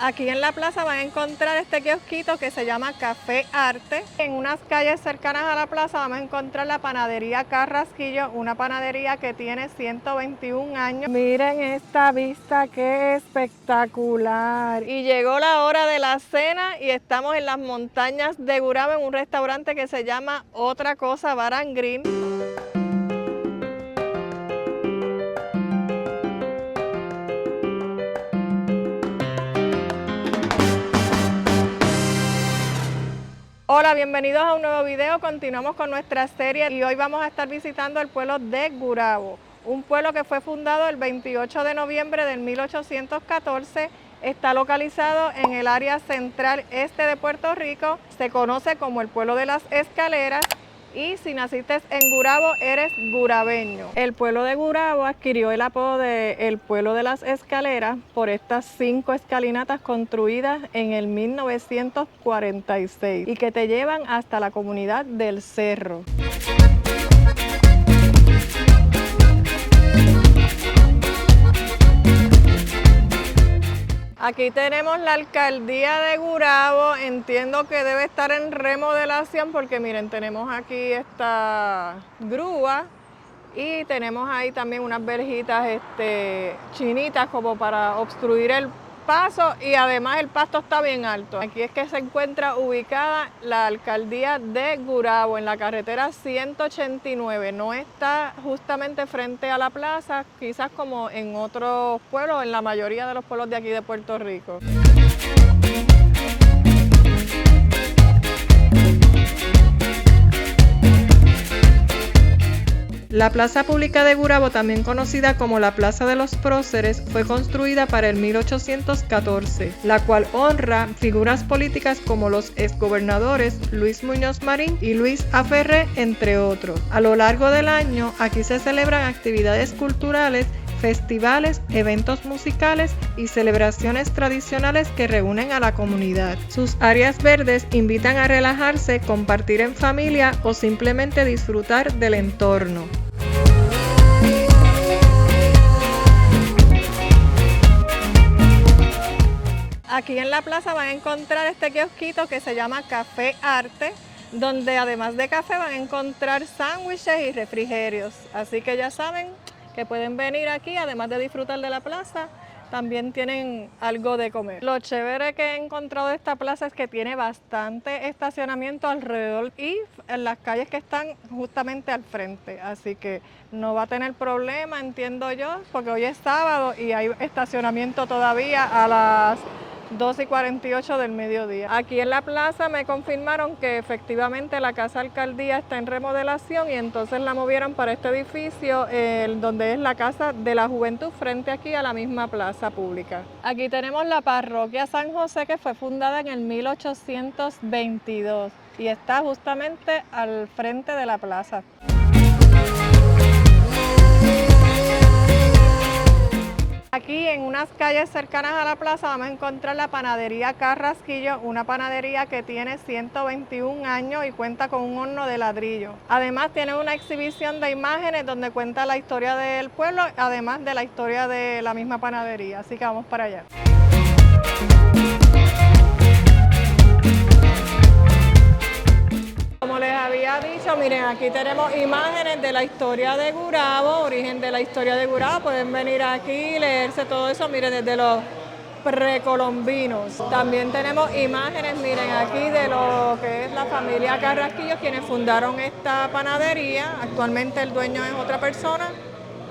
Aquí en la plaza van a encontrar este kiosquito que se llama Café Arte. En unas calles cercanas a la plaza vamos a encontrar la panadería Carrasquillo, una panadería que tiene 121 años. Miren esta vista, qué espectacular. Y llegó la hora de la cena y estamos en las montañas de Gurabo en un restaurante que se llama Otra Cosa Bar and Grill. Hola, bienvenidos a un nuevo video. Continuamos con nuestra serie y hoy vamos a estar visitando el pueblo de Gurabo, un pueblo que fue fundado el 28 de noviembre del 1814. Está localizado en el área central este de Puerto Rico. Se conoce como el pueblo de las escaleras. Y si naciste en Gurabo, eres gurabeño. El pueblo de Gurabo adquirió el apodo de el pueblo de las escaleras por estas 5 escalinatas construidas en el 1946 y que te llevan hasta la comunidad del Cerro. Aquí tenemos la alcaldía de Gurabo. Entiendo que debe estar en remodelación porque miren, tenemos aquí esta grúa y tenemos ahí también unas verjitas chinitas como para obstruir el paso, y además el pasto está bien alto. Aquí es que se encuentra ubicada la alcaldía de Gurabo en la carretera 189. No está justamente frente a la plaza, quizás como en otros pueblos, en la mayoría de los pueblos de aquí de Puerto Rico. La plaza pública de Gurabo, también conocida como la Plaza de los Próceres, fue construida para el 1814, la cual honra figuras políticas como los exgobernadores Luis Muñoz Marín y Luis A. Ferré, entre otros. A lo largo del año, aquí se celebran actividades culturales, festivales, eventos musicales y celebraciones tradicionales que reúnen a la comunidad. Sus áreas verdes invitan a relajarse, compartir en familia o simplemente disfrutar del entorno. Aquí en la plaza van a encontrar este kiosquito que se llama Café Arte, donde además de café van a encontrar sándwiches y refrigerios. Así que ya saben que pueden venir aquí, además de disfrutar de la plaza, también tienen algo de comer. Lo chévere que he encontrado de esta plaza es que tiene bastante estacionamiento alrededor y en las calles que están justamente al frente. Así que no va a tener problema, entiendo yo, porque hoy es sábado y hay estacionamiento todavía a las 2:48 del mediodía. Aquí en la plaza me confirmaron que efectivamente la casa alcaldía está en remodelación y entonces la movieron para este edificio, donde es la Casa de la Juventud, frente aquí a la misma plaza pública. Aquí tenemos la parroquia San José, que fue fundada en el 1822 y está justamente al frente de la plaza. Aquí en unas calles cercanas a la plaza vamos a encontrar la panadería Carrasquillo, una panadería que tiene 121 años y cuenta con un horno de ladrillo. Además tiene una exhibición de imágenes donde cuenta la historia del pueblo, además de la historia de la misma panadería, así que vamos para allá. Como les había dicho, miren, aquí tenemos imágenes de la historia de Gurabo, origen de la historia de Gurabo. Pueden venir aquí, leerse todo eso, miren, desde los precolombinos. También tenemos imágenes, miren, aquí de lo que es la familia Carrasquillo, quienes fundaron esta panadería. Actualmente el dueño es otra persona,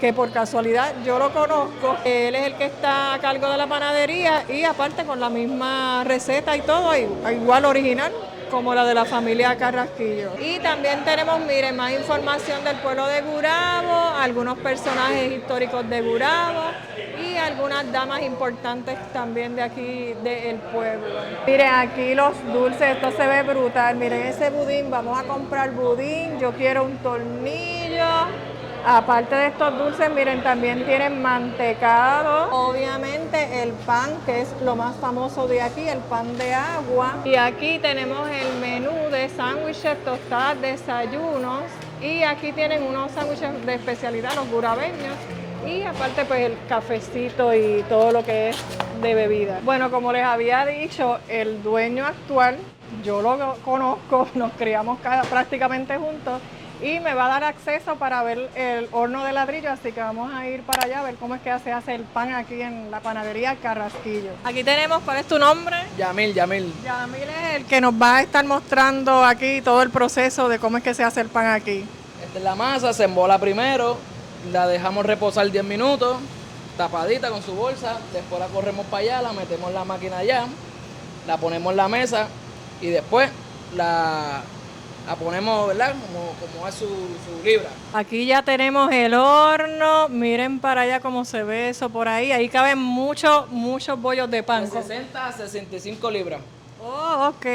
que por casualidad yo lo conozco. Él es el que está a cargo de la panadería y aparte con la misma receta y todo, igual original como la de la familia Carrasquillo. Y también tenemos, miren, más información del pueblo de Gurabo, algunos personajes históricos de Gurabo y algunas damas importantes también de aquí del pueblo. Miren, aquí los dulces, esto se ve brutal. Miren ese budín, vamos a comprar budín, yo quiero un tornillo. Aparte de estos dulces, miren, también tienen mantecado, obviamente el pan, que es lo más famoso de aquí, el pan de agua. Y aquí tenemos el menú de sándwiches, tostadas, desayunos. Y aquí tienen unos sándwiches de especialidad, los gurabeños. Y aparte pues el cafecito y todo lo que es de bebidas. Bueno, como les había dicho, el dueño actual, yo lo conozco, nos criamos prácticamente juntos y me va a dar acceso para ver el horno de ladrillo, así que vamos a ir para allá a ver cómo es que se hace el pan aquí en la panadería Carrasquillo. Aquí tenemos, ¿cuál es tu nombre? Yamil. Yamil es el que nos va a estar mostrando aquí todo el proceso de cómo es que se hace el pan aquí. Esta es la masa, se embola primero, la dejamos reposar 10 minutos, tapadita con su bolsa, después la corremos para allá, la metemos en la máquina allá, la ponemos en la mesa y después la ponemos, ¿verdad? Como es su libra. Aquí ya tenemos el horno, miren para allá cómo se ve eso por ahí caben muchos bollos de pan. De 60 a 65 libras. Oh, ok.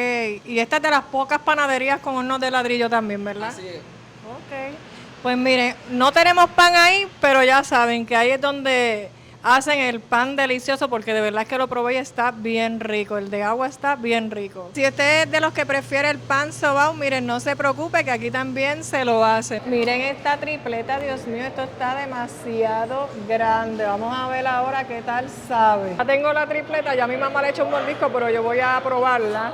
Y esta es de las pocas panaderías con hornos de ladrillo también, ¿verdad? Así es. Ok. Pues miren, no tenemos pan ahí, pero ya saben que ahí es donde hacen el pan delicioso, porque de verdad que lo probé y está bien rico. El de agua está bien rico. Si usted es de los que prefiere el pan sobao, miren, no se preocupe que aquí también se lo hace. Miren esta tripleta, Dios mío, esto está demasiado grande. Vamos a ver ahora qué tal sabe. Ya tengo la tripleta, ya mi mamá le ha hecho un mordisco, pero yo voy a probarla.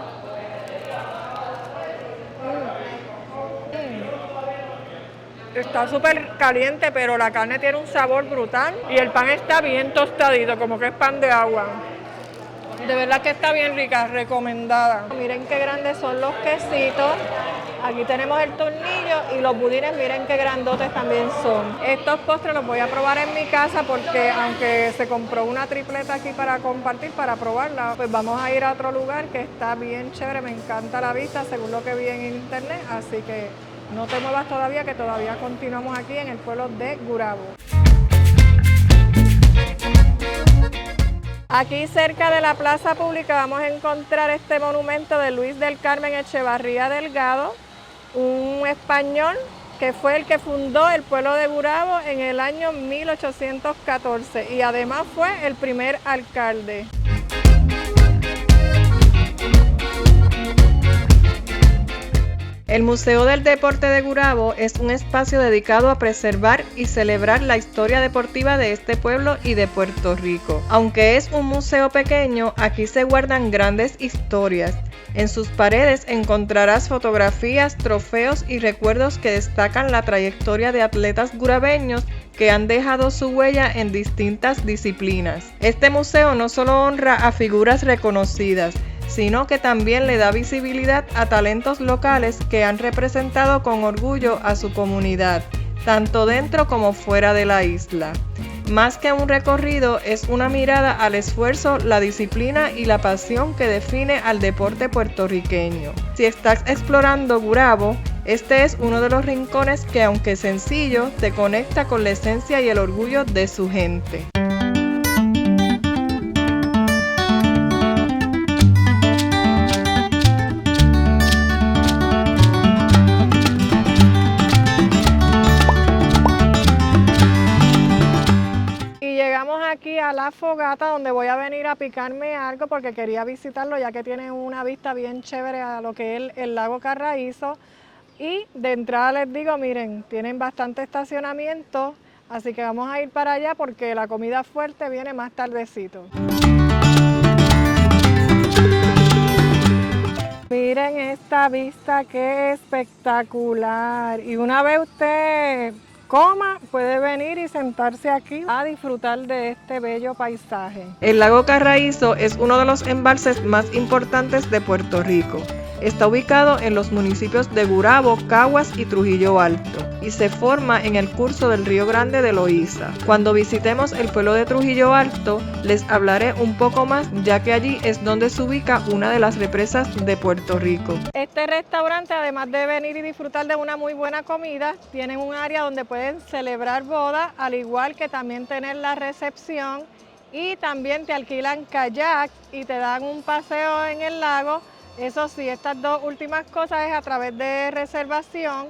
Está súper caliente, pero la carne tiene un sabor brutal y el pan está bien tostadito, como que es pan de agua. De verdad que está bien rica, recomendada. Miren qué grandes son los quesitos. Aquí tenemos el tornillo y los budines, miren qué grandotes también son. Estos postres los voy a probar en mi casa porque aunque se compró una tripleta aquí para compartir, para probarla, pues vamos a ir a otro lugar que está bien chévere. Me encanta la vista, según lo que vi en internet, así que no te muevas todavía, que todavía continuamos aquí en el pueblo de Gurabo. Aquí cerca de la plaza pública vamos a encontrar este monumento de Luis del Carmen Echevarría Delgado, un español que fue el que fundó el pueblo de Gurabo en el año 1814 y además fue el primer alcalde. El Museo del Deporte de Gurabo es un espacio dedicado a preservar y celebrar la historia deportiva de este pueblo y de Puerto Rico. Aunque es un museo pequeño, aquí se guardan grandes historias. En sus paredes encontrarás fotografías, trofeos y recuerdos que destacan la trayectoria de atletas gurabeños que han dejado su huella en distintas disciplinas. Este museo no solo honra a figuras reconocidas, sino que también le da visibilidad a talentos locales que han representado con orgullo a su comunidad, tanto dentro como fuera de la isla. Más que un recorrido, es una mirada al esfuerzo, la disciplina y la pasión que define al deporte puertorriqueño. Si estás explorando Gurabo, este es uno de los rincones que, aunque sencillo, te conecta con la esencia y el orgullo de su gente. Aquí a la fogata, donde voy a venir a picarme algo porque quería visitarlo, ya que tiene una vista bien chévere a lo que es el lago Carraízo. Y de entrada les digo, miren, tienen bastante estacionamiento, así que vamos a ir para allá porque la comida fuerte viene más tardecito. Miren esta vista, qué espectacular. Y una vez usted coma, puede venir y sentarse aquí a disfrutar de este bello paisaje. El lago Carraízo es uno de los embalses más importantes de Puerto Rico. Está ubicado en los municipios de Gurabo, Caguas y Trujillo Alto y se forma en el curso del Río Grande de Loíza. Cuando visitemos el pueblo de Trujillo Alto, les hablaré un poco más, ya que allí es donde se ubica una de las represas de Puerto Rico. Este restaurante, además de venir y disfrutar de una muy buena comida, tienen un área donde pueden celebrar bodas, al igual que también tener la recepción, y también te alquilan kayak y te dan un paseo en el lago. Eso sí, estas dos últimas cosas es a través de reservación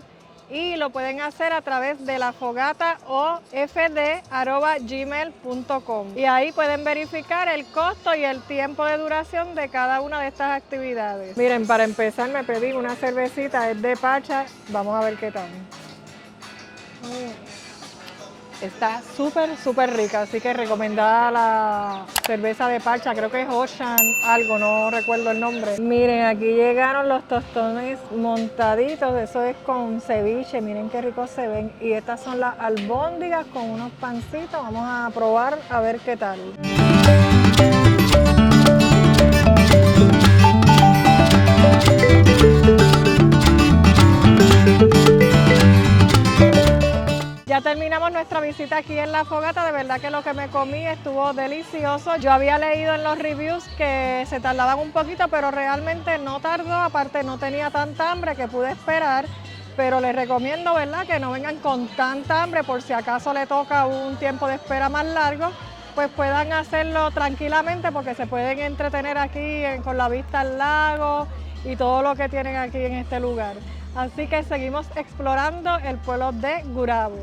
y lo pueden hacer a través de la fogata ofd@gmail.com y ahí pueden verificar el costo y el tiempo de duración de cada una de estas actividades. Miren, para empezar me pedí una cervecita, es de Pacha, vamos a ver qué tal. Está súper rica, así que recomendada la cerveza de parcha, creo que es Ocean algo, no recuerdo el nombre. Miren, aquí llegaron los tostones montaditos, eso es con ceviche, miren qué ricos se ven. Y estas son las albóndigas con unos pancitos, vamos a probar a ver qué tal. Ya terminamos nuestra visita aquí en La Fogata, de verdad que lo que me comí estuvo delicioso. Yo había leído en los reviews que se tardaban un poquito, pero realmente no tardó, aparte no tenía tanta hambre que pude esperar, pero les recomiendo, ¿verdad?, que no vengan con tanta hambre por si acaso le toca un tiempo de espera más largo, pues puedan hacerlo tranquilamente porque se pueden entretener aquí con la vista al lago y todo lo que tienen aquí en este lugar. Así que seguimos explorando el pueblo de Gurabo.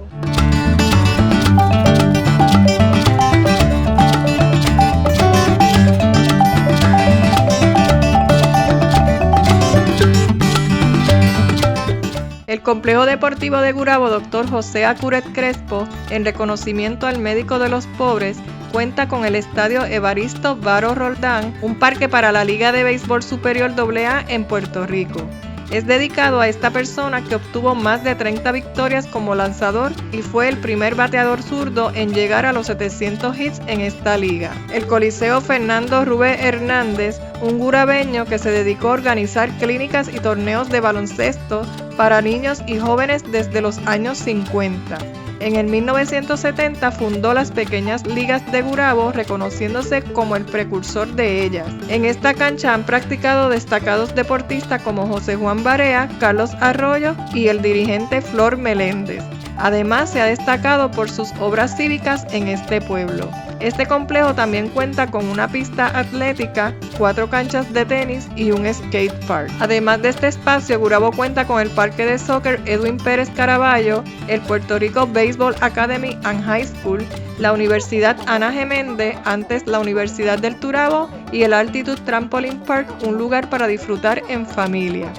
El complejo deportivo de Gurabo Dr. José Acuret Crespo, en reconocimiento al médico de los pobres, cuenta con el estadio Evaristo Varo Roldán, un parque para la Liga de Béisbol Superior AA en Puerto Rico. Es dedicado a esta persona que obtuvo más de 30 victorias como lanzador y fue el primer bateador zurdo en llegar a los 700 hits en esta liga. El Coliseo Fernando Rubén Hernández, un gurabeño que se dedicó a organizar clínicas y torneos de baloncesto para niños y jóvenes desde los años 50. En el 1970 fundó las pequeñas ligas de Gurabo, reconociéndose como el precursor de ellas. En esta cancha han practicado destacados deportistas como José Juan Barea, Carlos Arroyo y el dirigente Flor Meléndez. Además, se ha destacado por sus obras cívicas en este pueblo. Este complejo también cuenta con una pista atlética, 4 canchas de tenis y un skate park. Además de este espacio, Gurabo cuenta con el parque de soccer Edwin Pérez Caraballo, el Puerto Rico Baseball Academy and High School, la Universidad Ana Geméndez, antes la Universidad del Turabo, y el Altitude Trampoline Park, un lugar para disfrutar en familia.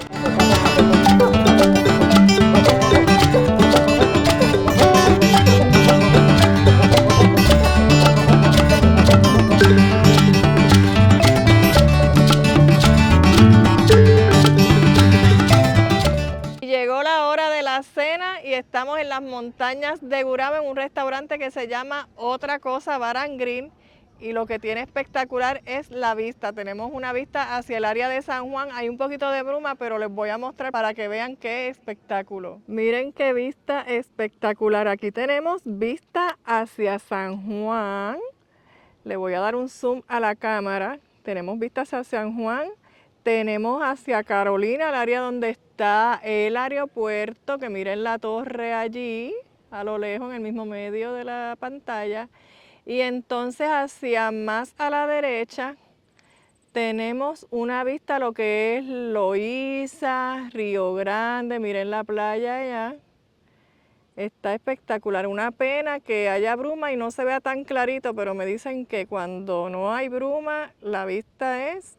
Llegó la hora de la cena y estamos en las montañas de Gurabo en un restaurante que se llama Otra Cosa Bar and Grill, y lo que tiene espectacular es la vista. Tenemos una vista hacia el área de San Juan, hay un poquito de bruma, pero les voy a mostrar para que vean qué espectáculo. Miren qué vista espectacular, aquí tenemos vista hacia San Juan. Le voy a dar un zoom a la cámara, tenemos vista hacia San Juan. Tenemos hacia Carolina, el área donde está el aeropuerto, que miren la torre allí, a lo lejos, en el mismo medio de la pantalla. Y entonces hacia más a la derecha tenemos una vista a lo que es Loíza, Río Grande, miren la playa allá. Está espectacular, una pena que haya bruma y no se vea tan clarito, pero me dicen que cuando no hay bruma la vista es,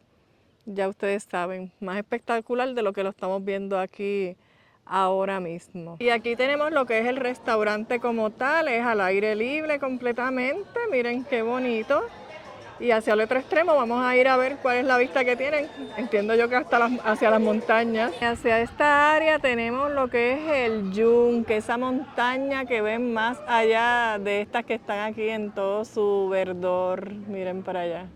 ya ustedes saben, más espectacular de lo que lo estamos viendo aquí ahora mismo. Y aquí tenemos lo que es el restaurante como tal, es al aire libre completamente, miren qué bonito. Y hacia el otro extremo vamos a ir a ver cuál es la vista que tienen, entiendo yo que hasta hacia las montañas. Hacia esta área tenemos lo que es el Yunque, esa montaña que ven más allá de estas que están aquí en todo su verdor, miren para allá.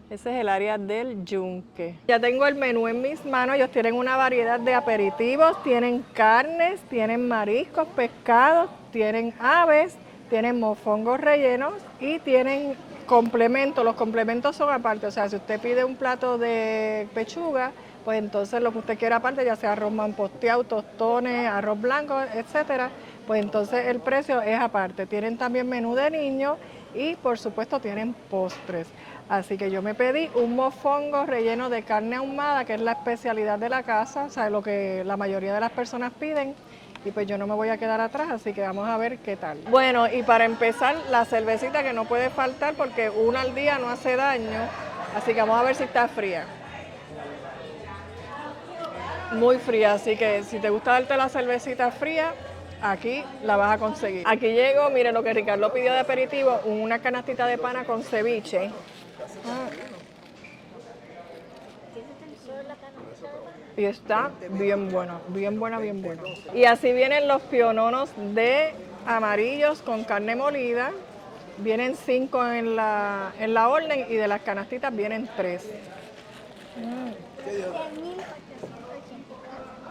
Ese es el área del Yunque. Ya tengo el menú en mis manos, ellos tienen una variedad de aperitivos, tienen carnes, tienen mariscos, pescados, tienen aves, tienen mofongos rellenos y tienen complementos. Los complementos son aparte, o sea, si usted pide un plato de pechuga, pues entonces lo que usted quiera aparte, ya sea arroz manposteado, tostones, arroz blanco, etcétera, pues entonces el precio es aparte. Tienen también menú de niños y por supuesto tienen postres. Así que yo me pedí un mofongo relleno de carne ahumada, que es la especialidad de la casa, o sea, lo que la mayoría de las personas piden, y pues yo no me voy a quedar atrás, así que vamos a ver qué tal. Bueno, y para empezar, la cervecita que no puede faltar, porque una al día no hace daño, así que vamos a ver si está fría. Muy fría, así que si te gusta darte la cervecita fría, aquí la vas a conseguir. Aquí llegó, miren lo que Ricardo pidió de aperitivo, una canastita de pana con ceviche. Y está bien buena, bien buena, bien buena. Y así vienen los piononos de amarillos con carne molida. Vienen 5 en la orden y de las canastitas vienen 3.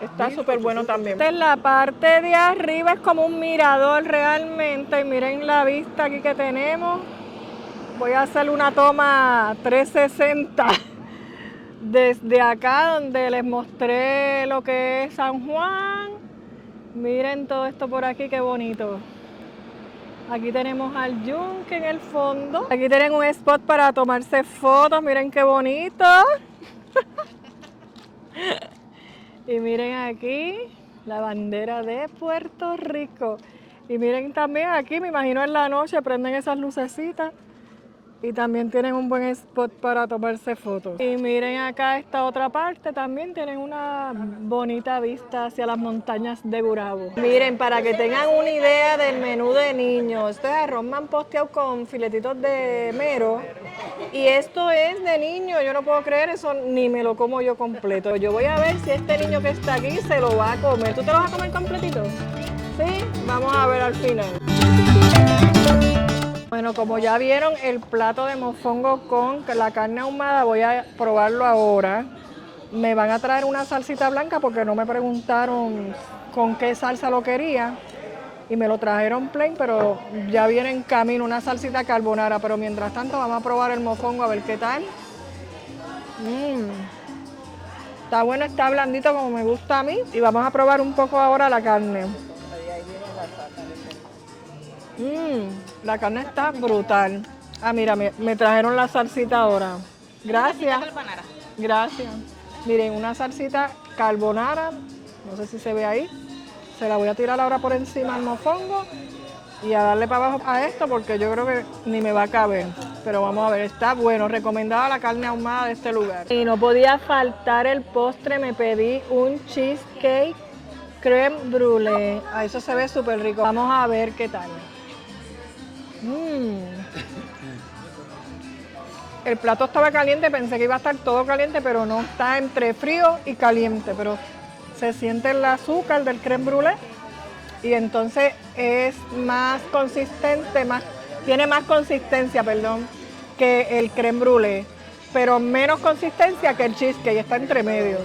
Está súper bueno también. Esta es la parte de arriba, es como un mirador realmente. Y miren la vista aquí que tenemos. Voy a hacer una toma 360 desde acá donde les mostré lo que es San Juan. Miren todo esto por aquí, qué bonito. Aquí tenemos al yunque en el fondo. Aquí tienen un spot para tomarse fotos, miren qué bonito. Y miren aquí la bandera de Puerto Rico. Y miren también aquí, me imagino en la noche prenden esas lucecitas. Y también tienen un buen spot para tomarse fotos. Y miren acá esta otra parte, también tienen una bonita vista hacia las montañas de Gurabo. Miren, para que tengan una idea del menú de niños, esto es arroz manposteado con filetitos de mero. Y esto es de niño, yo no puedo creer eso, ni me lo como yo completo. Yo voy a ver si este niño que está aquí se lo va a comer. ¿Tú te lo vas a comer completito? ¿Sí? Vamos a ver al final. Bueno, como ya vieron el plato de mofongo con la carne ahumada, voy a probarlo ahora. Me van a traer una salsita blanca porque no me preguntaron con qué salsa lo quería. Y me lo trajeron plain, pero ya viene en camino una salsita carbonara. Pero mientras tanto vamos a probar el mofongo a ver qué tal. Está bueno, está blandito como me gusta a mí. Y vamos a probar un poco ahora la carne. La carne está brutal. Ah, mira, me trajeron la salsita ahora. Gracias. Gracias. Miren, una salsita carbonara. No sé si se ve ahí. Se la voy a tirar ahora por encima al mofongo y a darle para abajo a esto porque yo creo que ni me va a caber. Pero vamos a ver, está bueno. Recomendada la carne ahumada de este lugar. Y no podía faltar el postre. Me pedí un cheesecake crème brûlée. Ah, eso se ve súper rico. Vamos a ver qué tal. El plato estaba caliente, pensé que iba a estar todo caliente, pero no, está entre frío y caliente, pero se siente el azúcar del crème brûlée y entonces es más consistente, tiene más consistencia, perdón, que el crème brûlée, pero menos consistencia que el cheesecake, está entre medio,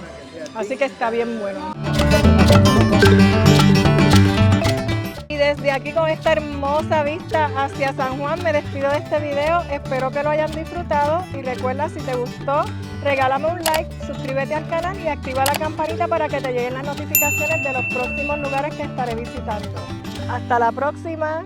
así que está bien bueno. Y desde aquí con esta hermosa vista hacia San Juan me despido de este video, espero que lo hayan disfrutado y recuerda, si te gustó, regálame un like, suscríbete al canal y activa la campanita para que te lleguen las notificaciones de los próximos lugares que estaré visitando. Hasta la próxima.